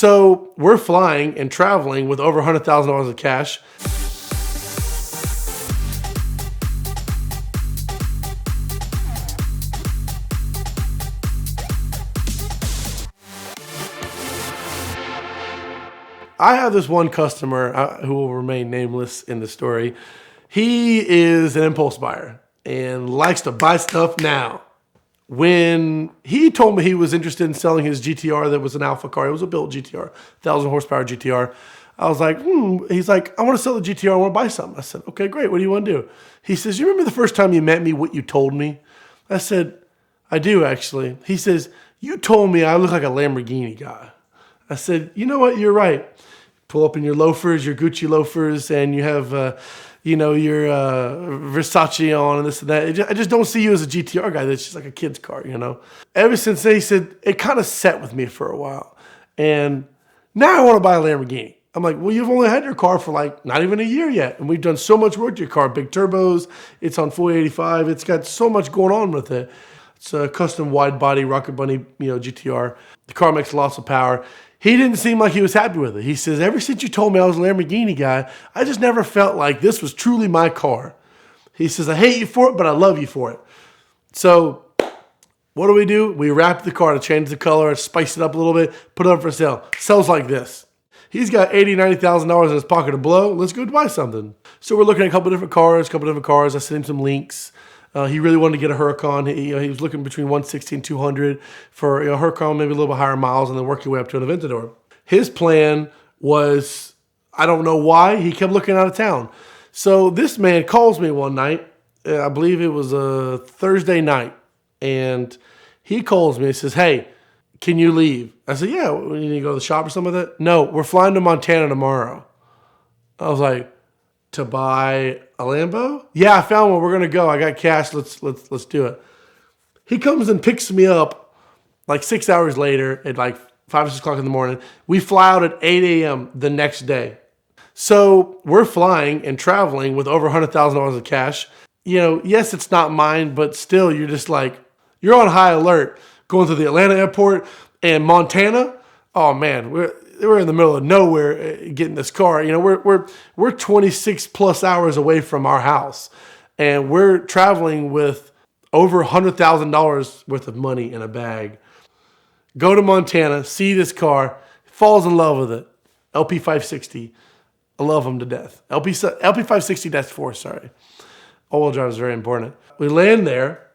So we're flying and traveling with over $100,000 of cash. I have this one customer who will remain nameless in the story. He is an impulse buyer and likes to buy stuff now. When he told me he was interested in selling his GTR that was an alpha car, it was a built GTR, 1,000 horsepower GTR. I was like, He's like, I want to sell the GTR, I want to buy something. I said, okay, great, what do you want to do? He says, you remember the first time you met me, what you told me? I said, I do actually. He says, you told me I look like a Lamborghini guy. I said, you know what, you're right. Pull up in your loafers, your Gucci loafers, and you have, your Versace on and this and that. I just don't see you as a GTR guy. That's just like a kid's car, Ever since then, he said, it kind of set with me for a while. And now I want to buy a Lamborghini. I'm like, well, you've only had your car for like not even a year yet. And we've done so much work to your car. Big turbos. It's on 485. It's got so much going on with it. It's a custom wide body Rocket Bunny, GTR. The car makes lots of power. He didn't seem like he was happy with it. He says, ever since you told me I was a Lamborghini guy, I just never felt like this was truly my car. He says, I hate you for it, but I love you for it. So what do? We wrap the car to change the color, spice it up a little bit, put it up for sale. Sells like this. He's got $80,000, $90,000 in his pocket to blow. Let's go buy something. So we're looking at a couple different cars. I sent him some links. He really wanted to get a Huracan. He was looking between 160 and 200 for a Huracan, maybe a little bit higher miles, and then work your way up to an Aventador. His plan was, I don't know why, he kept looking out of town. So this man calls me one night. I believe it was a Thursday night. And he calls me and says, hey, can you leave? I said, yeah, you need to go to the shop or something like that? No, we're flying to Montana tomorrow. I was like, to buy a Lambo? Yeah, I found one. We're gonna go. I got cash. Let's do it. He comes and picks me up like 6 hours later at like 5 or 6 o'clock in the morning. We fly out at 8 a.m. the next day. So we're flying and traveling with over $100,000 of cash. Yes, it's not mine, but still, you're just like, you're on high alert going to the Atlanta airport and Montana. Oh man, we're in the middle of nowhere getting this car. We're 26 plus hours away from our house, and we're traveling with over $100,000 worth of money in a bag. Go to Montana, see this car, falls in love with it. LP 560, I love them to death. LP 560-4, sorry. All-wheel drive is very important. We land there.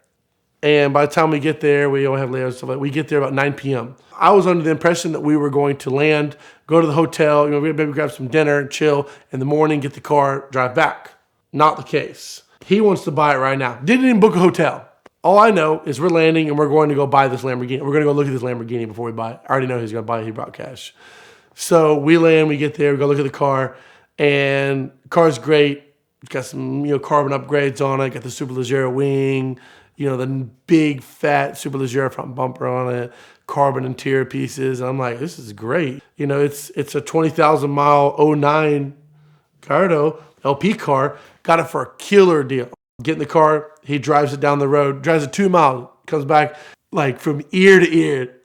And by the time we get there, we don't have layovers and stuff like that. We get there about 9 p.m. I was under the impression that we were going to land, go to the hotel, maybe grab some dinner and chill in the morning, get the car, drive back. Not the case. He wants to buy it right now. Didn't even book a hotel. All I know is we're landing and we're going to go buy this Lamborghini. We're going to go look at this Lamborghini before we buy it. I already know he's going to buy it. He brought cash. So we land, we get there, we go look at the car, and the car's great. It's got some carbon upgrades on it. Got the Superleggera wing. The big fat Superleggera front bumper on it, carbon interior pieces. And I'm like, this is great. It's a 20,000 mile 09 Gallardo LP car. Got it for a killer deal. Get in the car, he drives it down the road, drives it 2 miles, comes back like from ear to ear.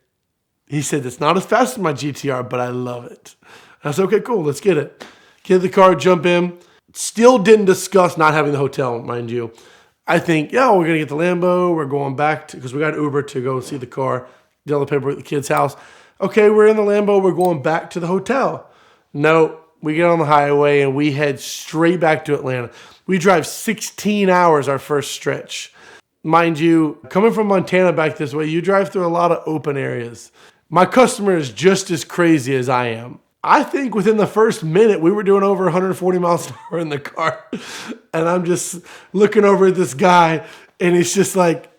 He said, it's not as fast as my GTR, but I love it. I said, okay, cool, let's get it. Get in the car, jump in. Still didn't discuss not having the hotel, mind you. I think, we're going to get the Lambo. We're going back because we got Uber to go see the car, get all the paperwork at the kid's house. Okay, we're in the Lambo. We're going back to the hotel. No, we get on the highway and we head straight back to Atlanta. We drive 16 hours our first stretch. Mind you, coming from Montana back this way, you drive through a lot of open areas. My customer is just as crazy as I am. I think within the first minute, we were doing over 140 miles an hour in the car. And I'm just looking over at this guy, and he's just like,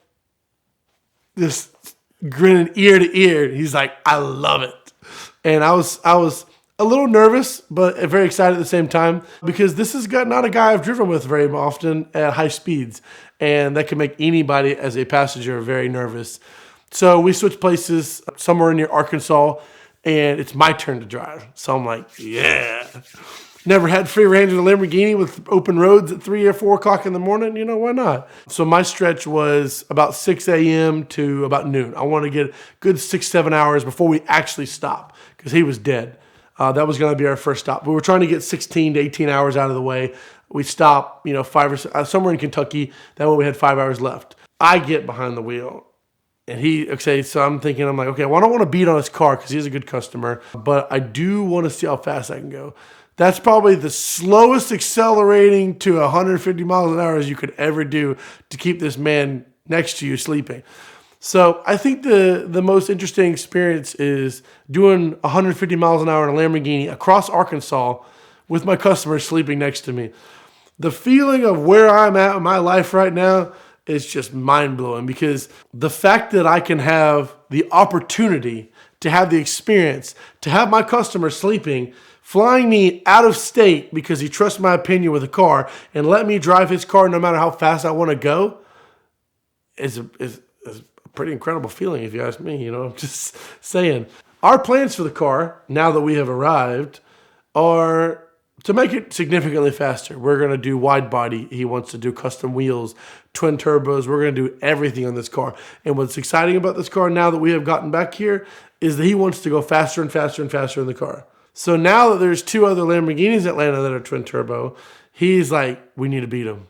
just grinning ear to ear. He's like, I love it. And I was a little nervous, but very excited at the same time, because this is not a guy I've driven with very often at high speeds. And that can make anybody as a passenger very nervous. So we switched places somewhere near Arkansas, and it's my turn to drive. So I'm like, yeah. Never had free range in a Lamborghini with open roads at 3 or 4 o'clock in the morning. You know, why not? So my stretch was about 6 a.m. to about noon. I wanted to get a good 6-7 hours before we actually stop because he was dead. That was going to be our first stop. We were trying to get 16 to 18 hours out of the way. We stopped, 5 or somewhere in Kentucky. That way we had 5 hours left. I get behind the wheel. And so I'm thinking, I'm like, okay, well, I don't want to beat on his car because he's a good customer, but I do want to see how fast I can go. That's probably the slowest accelerating to 150 miles an hour as you could ever do to keep this man next to you sleeping. So I think the most interesting experience is doing 150 miles an hour in a Lamborghini across Arkansas with my customer sleeping next to me. The feeling of where I'm at in my life right now is just mind-blowing because the fact that I can have the opportunity to have the experience, to have my customer sleeping, flying me out of state because he trusts my opinion with a car and let me drive his car no matter how fast I want to go is a pretty incredible feeling if you ask me. I'm just saying. Our plans for the car, now that we have arrived, are to make it significantly faster. We're going to do wide body. He wants to do custom wheels, twin turbos. We're going to do everything on this car. And what's exciting about this car now that we have gotten back here is that he wants to go faster and faster and faster in the car. So now that there's 2 other Lamborghinis in Atlanta that are twin turbo, he's like, we need to beat them.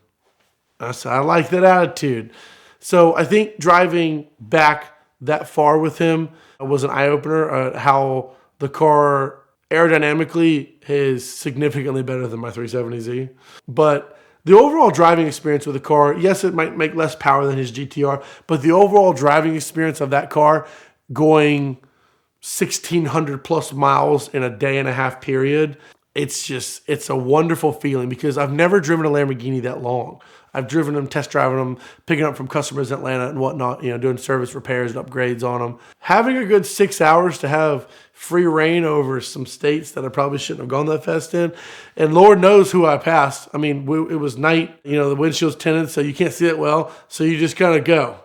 I like that attitude. So I think driving back that far with him was an eye-opener. How the car aerodynamically is significantly better than my 370Z. But the overall driving experience with the car, yes, it might make less power than his GTR, but the overall driving experience of that car going 1,600 plus miles in a day and a half period, it's a wonderful feeling because I've never driven a Lamborghini that long. I've driven them, test driving them, picking up from customers in Atlanta and whatnot, doing service repairs and upgrades on them. Having a good 6 hours to have free reign over some states that I probably shouldn't have gone that fast in. And Lord knows who I passed. I mean, it was night, the windshield's tinted, so you can't see it well. So you just kind of go.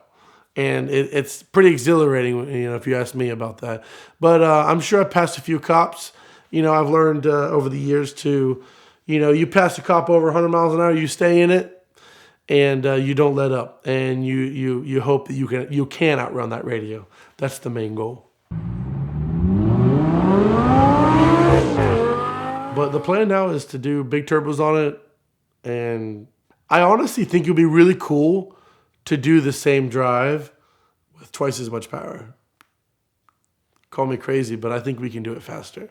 And it's pretty exhilarating, if you ask me about that. But I'm sure I passed a few cops. I've learned over the years to, you pass a cop over 100 miles an hour, you stay in it, and you don't let up. And you hope that you can outrun that radio. That's the main goal. But the plan now is to do big turbos on it. And I honestly think it would be really cool to do the same drive with twice as much power. Call me crazy, but I think we can do it faster.